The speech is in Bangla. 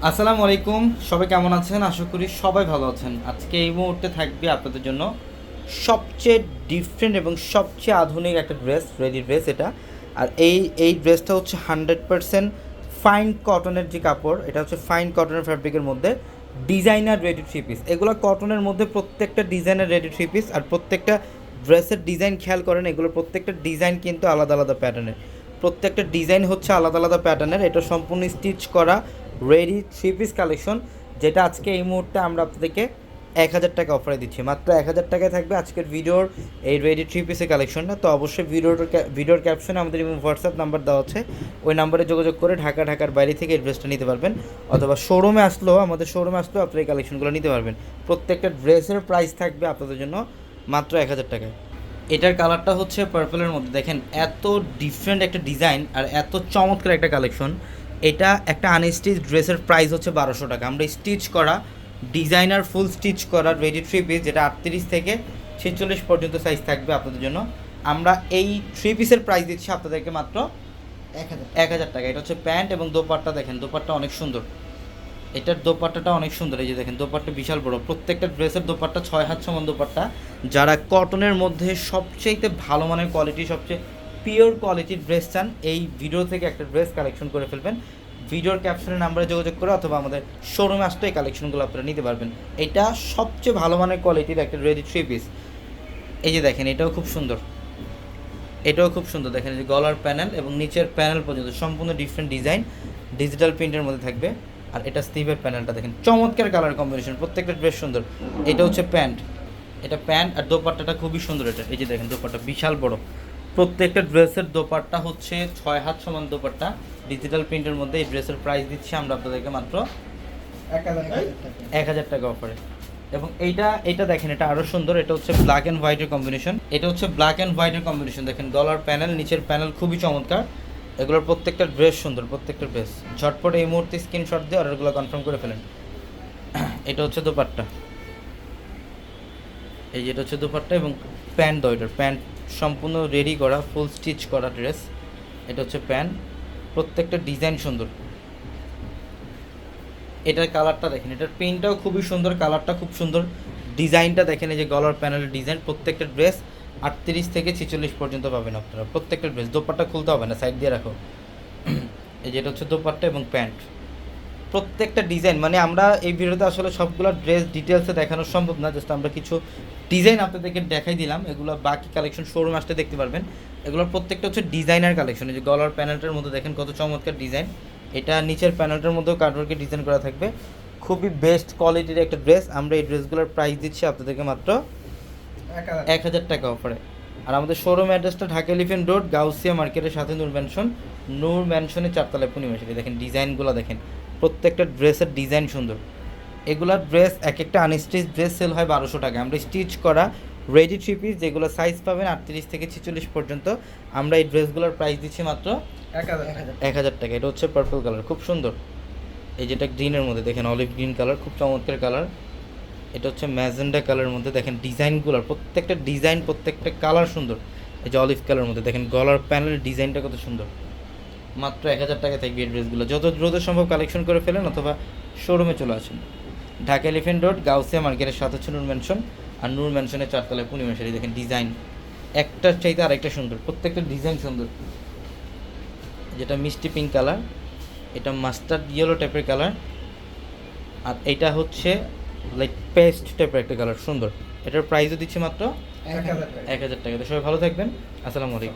আসসালামু আলাইকুম, সবাই কেমন আছেন? আশা করি সবাই ভালো আছেন। আজকে এই মুহূর্তে থাকবে আপনাদের জন্য সবচেয়ে ডিফারেন্ট এবং সবচেয়ে আধুনিক একটা ড্রেস, রেডি ড্রেস এটা। আর এই ড্রেসটা হচ্ছে 100% ফাইন কটনের যে কাপড়, এটা হচ্ছে ফাইন কটনের ফ্যাব্রিকের মধ্যে ডিজাইনার রেডি থ্রি পিস। এগুলো কটনের মধ্যে প্রত্যেকটা ডিজাইনার রেডি থ্রি পিস। আর প্রত্যেকটা ড্রেসের ডিজাইন খেয়াল করেন, এগুলোর প্রত্যেকটা ডিজাইন কিন্তু আলাদা আলাদা প্যাটার্নের। প্রত্যেকটা ডিজাইন হচ্ছে আলাদা আলাদা প্যাটার্নের। এটা সম্পূর্ণ স্টিচ করা রেডি থ্রি পিস কালেকশন, যেটা আজকে এই মুহূর্তে আমরা আপনাদেরকে 1000 টাকা অফারে দিচ্ছি। মাত্র 1000 টাকায় থাকবে আজকের ভিডিওর এই রেডি থ্রি পিসের কালেকশনটা। তো অবশ্যই ভিডিওর ক্যাপশনে আমাদের এবং হোয়াটসঅ্যাপ নাম্বার দেওয়া আছে, ওই নাম্বারে যোগাযোগ করে ঢাকার বাইরে থেকে এই ড্রেসটা নিতে পারবেন, অথবা আমাদের শোরুমে আসলেও আপনারা এই কালেকশনগুলো নিতে পারবেন। প্রত্যেকটা ড্রেসের প্রাইস থাকবে আপনাদের জন্য মাত্র 1000 টাকায়। এটার কালারটা হচ্ছে পার্পলের মধ্যে, দেখেন এত ডিফারেন্ট একটা ডিজাইন আর এত চমৎকার একটা কালেকশন। এটা একটা আনস্টিচ ড্রেসের প্রাইস হচ্ছে 1200 টাকা। আমরা স্টিচ করা ডিজাইনার ফুল স্টিচ করা রেডি থ্রি পিস, যেটা 38 থেকে 46 পর্যন্ত সাইজ থাকবে আপনাদের জন্য। আমরা এই থ্রি পিসের প্রাইস দিচ্ছি আপনাদেরকে মাত্র 1000 টাকা। এটা হচ্ছে প্যান্ট এবং দোপাট্টা, দেখেন দোপাট্টা অনেক সুন্দর। এটার দোপাট্টাটা অনেক সুন্দর, এই যে দেখেন দোপাট্টা বিশাল বড়। প্রত্যেকটা ড্রেসের দোপাট্টা 6 হাত সমান দোপাট্টা। যারা কটনের মধ্যে সবচেয়ে ভালো মানের কোয়ালিটি, সবচেয়ে পিওর কোয়ালিটির ড্রেস চান, এই ভিডিও থেকে একটা ড্রেস কালেকশন করে ফেলবেন। ভিডিওর ক্যাপশনের নাম্বারে যোগাযোগ করে অথবা আমাদের শোরুমে আসতে এই কালেকশনগুলো আপনারা নিতে পারবেন। এটা সবচেয়ে ভালো মানের কোয়ালিটির একটা রেডি থ্রি পিস। এই যে দেখেন এটাও খুব সুন্দর, এটাও খুব সুন্দর। দেখেন এই যে গলার প্যানেল এবং নিচের প্যানেল পর্যন্ত সম্পূর্ণ ডিফারেন্ট ডিজাইন, ডিজিটাল প্রিন্টের মধ্যে থাকবে। আর এটা স্লিভের প্যানেলটা দেখেন, চমৎকার কালার কম্বিনেশন, প্রত্যেকটা ড্রেস সুন্দর। এটা হচ্ছে প্যান্ট, এটা প্যান্ট আর দোপাট্টাটা খুবই সুন্দর। এটা এই যে দেখেন দোপাট্টা বিশাল বড়। প্রত্যেকটা ড্রেসের দোপাট্টা হচ্ছে 6 হাত সমান দোপাট্টা, ডিজিটাল প্রিন্টের মধ্যে। এই ড্রেসের প্রাইস দিচ্ছি আমরা আপনাদেরকে মাত্র 1000 টাকা অফারে। এবং এইটা দেখেন, এটা আরও সুন্দর। এটা হচ্ছে ব্ল্যাক অ্যান্ড হোয়াইটের কম্বিনেশন। এটা হচ্ছে ব্ল্যাক অ্যান্ড হোয়াইটের কম্বিনেশন। দেখেন গলার প্যানেল, নিচের প্যানেল খুবই চমৎকার। এগুলোর প্রত্যেকটা ড্রেস সুন্দর, প্রত্যেকটা ড্রেস। ঝটপট এই মুহূর্তে স্ক্রিনশট দিয়ে অর্ডারগুলো কনফার্ম করে ফেলেন। এটা হচ্ছে দোপাট্টা, এই যেটা হচ্ছে দোপাট্টা এবং প্যান্ট। এটার প্যান্ট সম্পূর্ণ রেডি করা, ফুল স্টিচ করা ড্রেস। এটা হচ্ছে প্যান্ট, প্রত্যেকটা ডিজাইন সুন্দর। এটার কালারটা দেখেন, এটার প্রিন্টটাও খুবই সুন্দর, কালারটা খুব সুন্দর, ডিজাইনটা দেখেন। এই যে গলার প্যানেলের ডিজাইন। প্রত্যেকটা ড্রেস 38 থেকে 46 পর্যন্ত পাবেন আপনারা। প্রত্যেকটা ড্রেস দোপাট্টা খুলতে হবে না, সাইড দিয়ে রাখো। এই যেটা হচ্ছে দোপাট্টা এবং প্যান্ট। প্রত্যেকটা ডিজাইন, মানে আমরা এই ভিডিওতে আসলে সবগুলো ড্রেস ডিটেলসে দেখানো সম্ভব না, জাস্ট আমরা কিছু ডিজাইন আপনাদেরকে দেখাই দিলাম। এগুলো বাকি কালেকশন শোরুম আসতে দেখতে পারবেন। এগুলোর প্রত্যেকটা হচ্ছে ডিজাইনার কালেকশন। এই যে গলার প্যানেলটার মধ্যে দেখেন কত চমৎকার ডিজাইন। এটা নিচের প্যানেলটার মধ্যেও কাটওয়ার্কের ডিজাইন করা থাকবে। খুবই বেস্ট কোয়ালিটির একটা ড্রেস। আমরা এই ড্রেসগুলোর প্রাইস দিচ্ছি আপনাদেরকে মাত্র 1000 টাকা অফারে। আর আমাদের শোরুম অ্যাড্রেসটা ঢাকা এলিফ্যান্ট রোড, গাউসিয়া মার্কেটের সাথে নূর ম্যানশনের 4তলায় পূর্ণিমাশালী। দেখেন ডিজাইনগুলো দেখেন, প্রত্যেকটা ড্রেসের ডিজাইন সুন্দর। এগুলার ড্রেস এক একটা আনস্টিচ ড্রেস সেল হয় 1200 টাকা। আমরা স্টিচ করা রেডি থ্রি পিস, যেগুলো সাইজ পাবেন 38 থেকে 46 পর্যন্ত, আমরা এই ড্রেসগুলোর প্রাইস দিচ্ছি মাত্র 1000 টাকা। এটা হচ্ছে পার্পল কালার, খুব সুন্দর। এই যেটা গ্রিনের মধ্যে দেখেন, অলিভ গ্রিন কালার, খুব চমৎকার কালার। এটা হচ্ছে ম্যাজেন্ডা কালারের মধ্যে, দেখেন ডিজাইনগুলোর প্রত্যেকটা ডিজাইন, প্রত্যেকটা কালার সুন্দর। এই যে অলিভ কালারের মধ্যে দেখেন গলার প্যানেলের ডিজাইনটা কত সুন্দর। মাত্র 1000 টাকা থাকবে এই ড্রেসগুলো। যত দ্রুত সম্ভব কালেকশন করে ফেলেন অথবা শোরুমে চলে আসেন। ঢাকা এলিফ্যান্ট রোড, গাউসিয়া মার্কেটের সাথে হচ্ছে নূর ম্যানশন, আর নূর ম্যানশনের 4তলায় পূর্ণিমাশালী। দেখেন ডিজাইন একটার চাইতে আরেকটা সুন্দর, প্রত্যেকটা ডিজাইন সুন্দর। যেটা মিষ্টি পিঙ্ক কালার, এটা মাস্টার্ড ইয়েলো টাইপের কালার, আর এটা হচ্ছে লাইক পেস্ট টাইপের একটা কালার সুন্দর। এটার প্রাইসও দিচ্ছি মাত্র 1000 টাকা। তো সবাই ভালো থাকবেন, আসসালামু আলাইকুম।